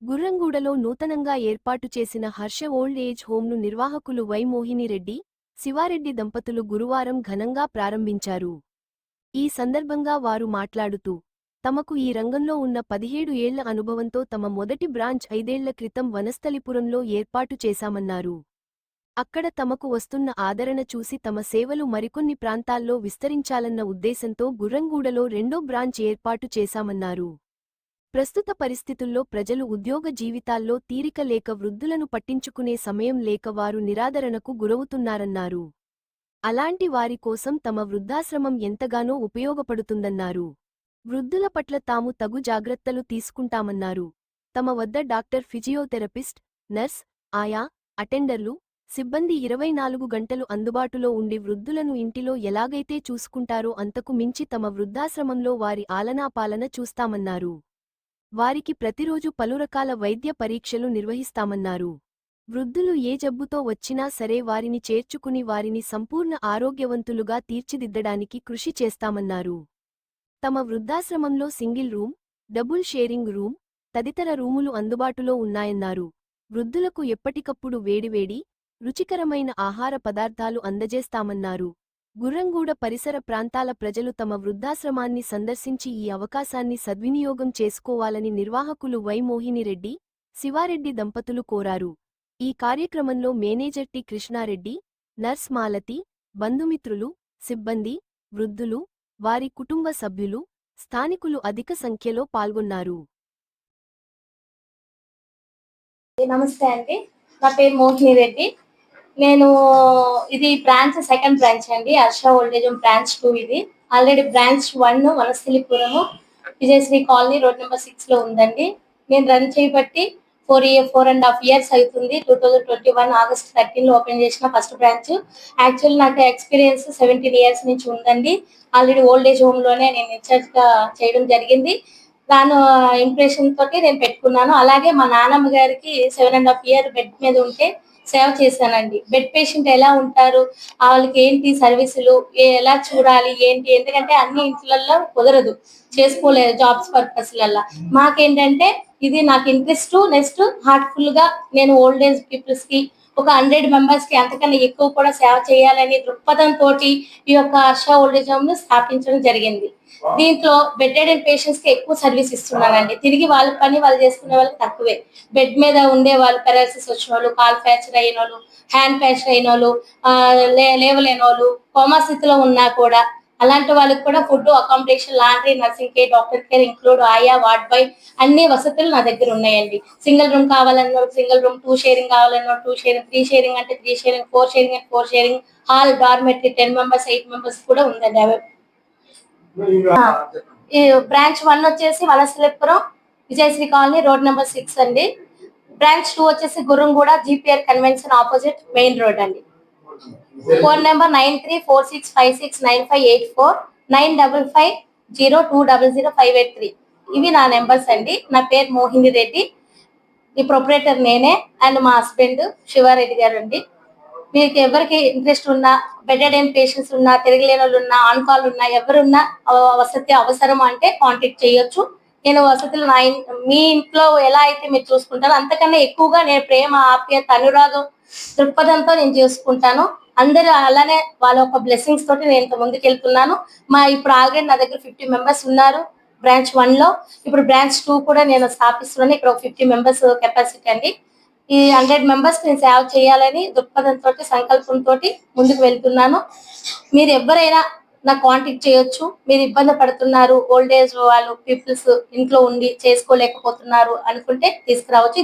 గుర్రంగూడలో నూతనంగా ఏర్పాటు చేసిన హర్ష ఓల్డ్ ఏజ్ హోంను నిర్వాహకులు వై మోహినిరెడ్డి, శివారెడ్డి దంపతులు గురువారం ఘనంగా ప్రారంభించారు. ఈ సందర్భంగా వారు మాట్లాడుతూ, తమకు ఈ రంగంలో ఉన్న 17 ఏళ్ల అనుభవంతో తమ మొదటి బ్రాంచ్ 5 ఏళ్ల క్రితం వనస్థలిపురంలో ఏర్పాటు చేశామన్నారు. అక్కడ తమకు వస్తున్న ఆదరణ చూసి తమ సేవలు మరికొన్ని ప్రాంతాల్లో విస్తరించాలన్న ఉద్దేశంతో గుర్రంగూడలో రెండో బ్రాంచ్ ఏర్పాటు చేశామన్నారు. ప్రస్తుత పరిస్థితుల్లో ప్రజలు ఉద్యోగ జీవితాల్లో తీరిక లేక వృద్ధులను పట్టించుకునే సమయం లేక వారు నిరాదరణకు గురవుతున్నారన్నారు. అలాంటి వారి కోసం తమ వృద్ధాశ్రమం ఎంతగానో ఉపయోగపడుతుందన్నారు. వృద్ధుల పట్ల తాము తగు జాగ్రత్తలు తీసుకుంటామన్నారు. తమ వద్ద డాక్టర్, ఫిజియోథెరపిస్ట్, నర్స్, ఆయా, అటెండర్లు, సిబ్బంది 24 గంటలు అందుబాటులో ఉండి వృద్ధులను ఇంటిలో ఎలాగైతే చూసుకుంటారో అంతకు మించి తమ వృద్ధాశ్రమంలో వారి ఆలనాపాలన చూస్తామన్నారు. వారికి ప్రతిరోజు పలురకాల వైద్య పరీక్షలు నిర్వహిస్తామన్నారు. వృద్ధులు ఏ జబ్బుతో వచ్చినా సరే వారిని చేర్చుకుని వారిని సంపూర్ణ ఆరోగ్యవంతులుగా తీర్చిదిద్దడానికి కృషి చేస్తామన్నారు. తమ వృద్ధాశ్రమంలో single room, double sharing room, తదితర రూములు అందుబాటులో ఉన్నాయన్నారు. వృద్ధులకు ఎప్పటికప్పుడు వేడివేడి, రుచికరమైన ఆహార పదార్థాలు అందజేస్తామన్నారు. గుర్రంగూడ పరిసర ప్రాంతాల ప్రజలు తమ వృద్ధాశ్రమాన్ని సందర్శించి ఈ అవకాశాన్ని సద్వినియోగం చేసుకోవాలని నిర్వాహకులు వై మోహినిరెడ్డి, శివారెడ్డి దంపతులు కోరారు. ఈ కార్యక్రమంలో manager T Krishnareddy, nurse Malathi, బంధుమిత్రులు, సిబ్బంది, వృద్ధులు, వారి కుటుంబ సభ్యులు, స్థానికులు అధిక సంఖ్యలో పాల్గొన్నారు. నమస్తే అండి, నా పేరు మోహినిరెడ్డి. నేను ఇది బ్రాంచ్ సెకండ్ బ్రాంచ్ అండి, హర్ష ఓల్డేజ్ హోమ్ బ్రాంచ్ 2. ఇది already branch 1 Vanasthalipuram Vijayashri colony road number 6 లో ఉందండి. నేను రన్ చేయబట్టి 4.5 years అవుతుంది. 2021 August 13 లో ఓపెన్ చేసిన ఫస్ట్ బ్రాంచ్. యాక్చువల్ నాకు ఎక్స్పీరియన్స్ 17 years నుంచి ఉందండి. ఆల్రెడీ ఓల్డ్ ఏజ్ హోమ్ లోనే నేను ఇన్ఛార్జ్ గా చేయడం జరిగింది. దాని ఇంప్రెషన్ తోటి నేను పెట్టుకున్నాను. అలాగే మా నాన్నమ్మ గారికి 7.5 year బెడ్ మీద ఉంటే సేవ చేశానండి. బెడ్ పేషెంట్ ఎలా ఉంటారు, వాళ్ళకి ఏంటి సర్వీసులు, ఎలా చూడాలి ఏంటి, ఎందుకంటే అన్ని ఇంట్లల్లో కుదరదు, చేసుకోలేదు జాబ్స్ పర్పస్లల్లా. మాకేంటంటే ఇది నాకు ఇంట్రెస్ట్. నెక్స్ట్ హార్ట్ఫుల్ గా నేను ఓల్డ్ ఏజ్ పీపుల్స్ కి ఒక 100 members కి అంతకన్నా ఎక్కువ కూడా సేవ చేయాలని దృక్పథంతో ఈ యొక్క హర్ష ఓల్డ్ ఏజ్ హోమ్ ను స్థాపించడం జరిగింది. దీంట్లో బెడ్ పేషెంట్స్ కి ఎక్కువ సర్వీస్ ఇస్తున్నానండి. తిరిగి వాళ్ళ పని వాళ్ళు చేసుకునే వాళ్ళకి తక్కువే. బెడ్ మీద ఉండే వాళ్ళు, పెరాలసిస్ వచ్చిన వాళ్ళు, కాల్ ఫ్రాక్చర్ అయిన వాళ్ళు, హ్యాండ్ ఫ్రాక్చర్ అయిన వాళ్ళు, లేవలేని వాళ్ళు, కోమా స్థితిలో ఉన్నా కూడా అలాంటి వాళ్ళకి కూడా food, accommodation, laundry, nursing care, doctor care include, ఆయా, వార్డ్ బాయ్ అన్ని వసతులు నా దగ్గర ఉన్నాయండి. సింగిల్ రూమ్ కావాలన్న సింగిల్ రూమ్, 2 షేరింగ్ కావాలన్న 2 షేరింగ్, 3 షేరింగ్ అంటే 3 షేరింగ్, 4 షేరింగ్ అంటే 4 sharing, hall, dormitory 10 members, 8 members కూడా ఉందండి. ఈ బ్రాంచ్ 1 వచ్చేసి Vanasthalipuram Vijayashri colony road number 6 అండి. బ్రాంచ్ 2 వచ్చేసి Gurramguda GPR convention opposite main road అండి. Phone number 9346569584, 9550200583. ఇవి నా నెంబర్స్ అండి. నా పేరు మోహిని రెడ్డి, ఈ ప్రొపరేటర్ నేనే, అండ్ మా హస్బెండ్ శివారెడ్డి గారు అండి. మీకు ఎవరికి ఇంట్రెస్ట్ ఉన్నా, బెడ్ పేషెంట్స్ ఉన్నా, తిరగలేని వాళ్ళు ఉన్నా, ఆన్ కాల్ ఉన్నా, ఎవరున్నా వసతి అవసరం అంటే కాంటాక్ట్ చేయొచ్చు. నేను వసతులు మీ ఇంట్లో ఎలా అయితే మీరు చూసుకుంటారో అంతకన్నా ఎక్కువగా నేను ప్రేమ, ఆప్యాయత, అనురాగం దృక్పథంతో నేను చేసుకుంటాను. అందరూ అలానే వాళ్ళ యొక్క బ్లెస్సింగ్స్ తోటి నేను ఇంత ముందుకు వెళ్తున్నాను. ఇప్పుడు ఆల్రెడీ నా దగ్గర 50 members ఉన్నారు బ్రాంచ్ 1 లో. ఇప్పుడు బ్రాంచ్ 2 కూడా నేను స్థాపిస్తున్నాను. ఇక్కడ 50 members కెపాసిటీ అండి. ఈ 100 members నేను సేవ చేయాలని దృక్పథంతో, సంకల్పంతో ముందుకు వెళ్తున్నాను. మీరు ఎవరైనా నాకు కాంటాక్ట్ చేయొచ్చు. మీరు ఇబ్బంది పడుతున్నారు, ఓల్డ్ ఏజ్ వాళ్ళు పీపుల్స్ ఇంట్లో ఉండి చేసుకోలేకపోతున్నారు అనుకుంటే తీసుకురావచ్చు.